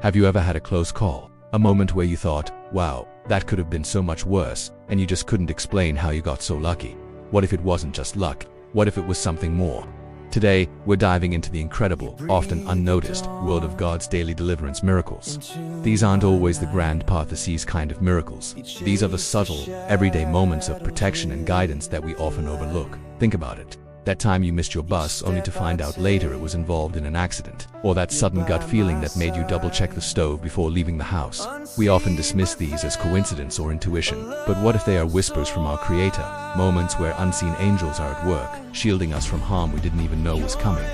Have you ever had a close call? A moment where you thought, wow, that could have been so much worse, and you just couldn't explain how you got so lucky? What if it wasn't just luck? What if it was something more? Today, we're diving into the incredible, often unnoticed, world of God's daily deliverance miracles. These aren't always the grand parentheses kind of miracles. These are the subtle, everyday moments of protection and guidance that we often overlook. Think about it. That time you missed your bus only to find out later it was involved in an accident. Or that sudden gut feeling that made you double-check the stove before leaving the house. We often dismiss these as coincidence or intuition. But what if they are whispers from our Creator? Moments where unseen angels are at work, shielding us from harm we didn't even know was coming.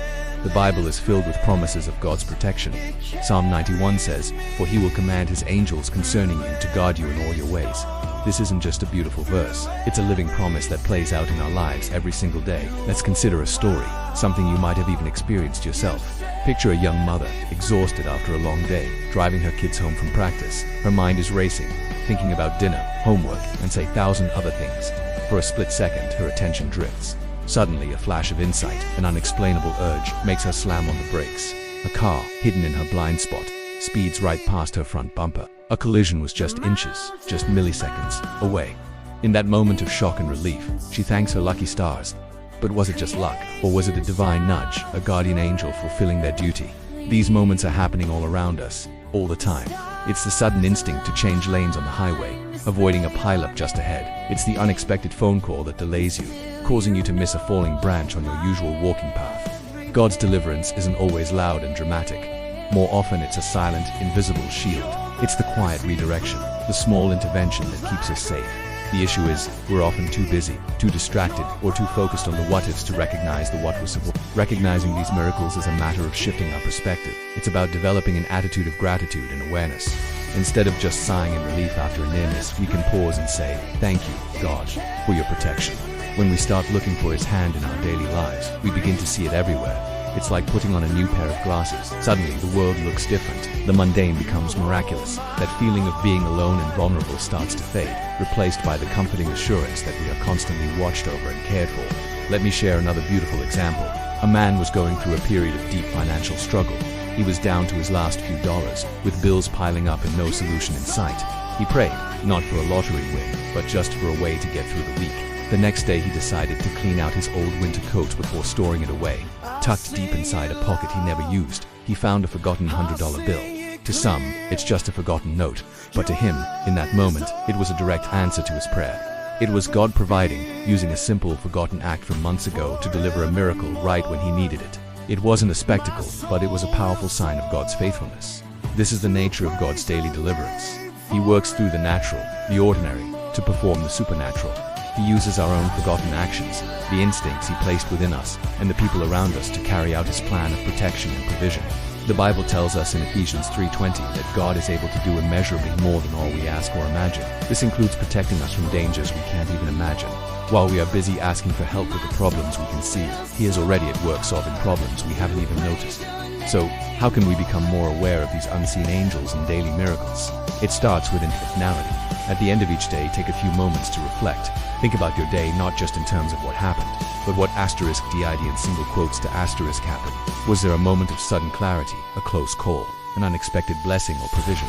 The Bible is filled with promises of God's protection. Psalm 91 says, "For he will command his angels concerning you to guard you in all your ways." This isn't just a beautiful verse, it's a living promise that plays out in our lives every single day. Let's consider a story, something you might have even experienced yourself. Picture a young mother, exhausted after a long day, driving her kids home from practice. Her mind is racing, thinking about dinner, homework, and say 1,000 other things. For a split second, her attention drifts. Suddenly, a flash of insight, an unexplainable urge, makes her slam on the brakes. A car, hidden in her blind spot, speeds right past her front bumper. A collision was just inches, just milliseconds, away. In that moment of shock and relief, she thanks her lucky stars. But was it just luck, or was it a divine nudge, a guardian angel fulfilling their duty? These moments are happening all around us, all the time. It's the sudden instinct to change lanes on the highway, avoiding a pileup just ahead. It's the unexpected phone call that delays you, causing you to miss a falling branch on your usual walking path. God's deliverance isn't always loud and dramatic. More often it's a silent, invisible shield. It's the quiet redirection, the small intervention that keeps us safe. The issue is, we're often too busy, too distracted, or too focused on the what-ifs to recognize the what was. Recognizing these miracles is a matter of shifting our perspective. It's about developing an attitude of gratitude and awareness. Instead of just sighing in relief after a near miss, we can pause and say, "Thank you, God, for your protection." When we start looking for His hand in our daily lives, we begin to see it everywhere. It's like putting on a new pair of glasses. Suddenly, the world looks different. The mundane becomes miraculous. That feeling of being alone and vulnerable starts to fade, replaced by the comforting assurance that we are constantly watched over and cared for. Let me share another beautiful example. A man was going through a period of deep financial struggle. He was down to his last few dollars, with bills piling up and no solution in sight. He prayed, not for a lottery win, but just for a way to get through the week. The next day he decided to clean out his old winter coat before storing it away. Tucked deep inside a pocket he never used, he found a forgotten $100 bill. To some, it's just a forgotten note, but to him, in that moment, it was a direct answer to his prayer. It was God providing, using a simple, forgotten act from months ago to deliver a miracle right when he needed it. It wasn't a spectacle, but it was a powerful sign of God's faithfulness. This is the nature of God's daily deliverance. He works through the natural, the ordinary, to perform the supernatural. He uses our own forgotten actions, the instincts He placed within us, and the people around us to carry out His plan of protection and provision. The Bible tells us in Ephesians 3:20 that God is able to do immeasurably more than all we ask or imagine. This includes protecting us from dangers we can't even imagine. While we are busy asking for help with the problems we can see, He is already at work solving problems we haven't even noticed. So, how can we become more aware of these unseen angels and daily miracles? It starts with intentionality. At the end of each day, take a few moments to reflect. Think about your day not just in terms of what happened, but what asterisk did in single quotes to asterisk happen. Was there a moment of sudden clarity, a close call, an unexpected blessing or provision?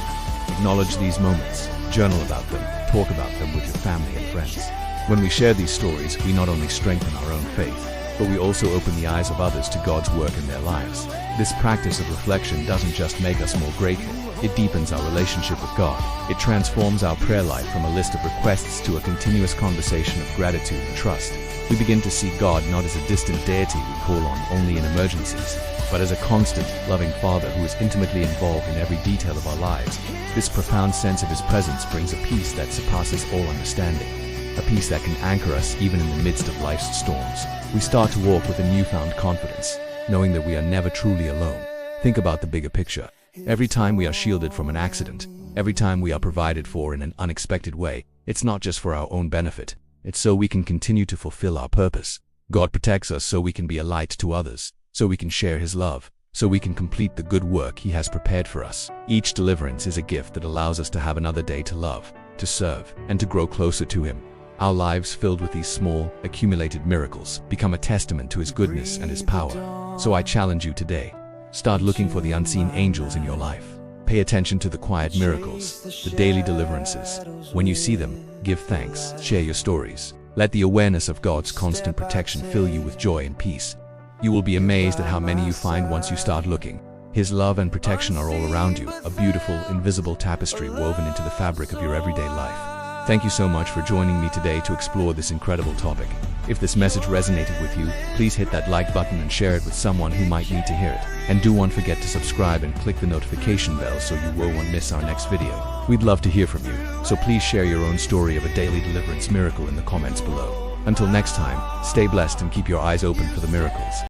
Acknowledge these moments, journal about them, talk about them with your family and friends. When we share these stories, we not only strengthen our own faith, but we also open the eyes of others to God's work in their lives. This practice of reflection doesn't just make us more grateful, it deepens our relationship with God. It transforms our prayer life from a list of requests to a continuous conversation of gratitude and trust. We begin to see God not as a distant deity we call on only in emergencies, but as a constant, loving Father who is intimately involved in every detail of our lives. This profound sense of His presence brings a peace that surpasses all understanding, a peace that can anchor us even in the midst of life's storms. We start to walk with a newfound confidence, knowing that we are never truly alone. Think about the bigger picture. Every time we are shielded from an accident, every time we are provided for in an unexpected way, it's not just for our own benefit. It's so we can continue to fulfill our purpose. God protects us so we can be a light to others, so we can share His love, so we can complete the good work He has prepared for us. Each deliverance is a gift that allows us to have another day to love, to serve, and to grow closer to Him. Our lives filled with these small, accumulated miracles become a testament to His goodness and His power. So I challenge you today. Start looking for the unseen angels in your life. Pay attention to the quiet miracles, the daily deliverances. When you see them, give thanks, share your stories. Let the awareness of God's constant protection fill you with joy and peace. You will be amazed at how many you find once you start looking. His love and protection are all around you, a beautiful, invisible tapestry woven into the fabric of your everyday life. Thank you so much for joining me today to explore this incredible topic. If this message resonated with you, please hit that like button and share it with someone who might need to hear it. And do not forget to subscribe and click the notification bell so you won't miss our next video. We'd love to hear from you, so please share your own story of a daily deliverance miracle in the comments below. Until next time, stay blessed and keep your eyes open for the miracles.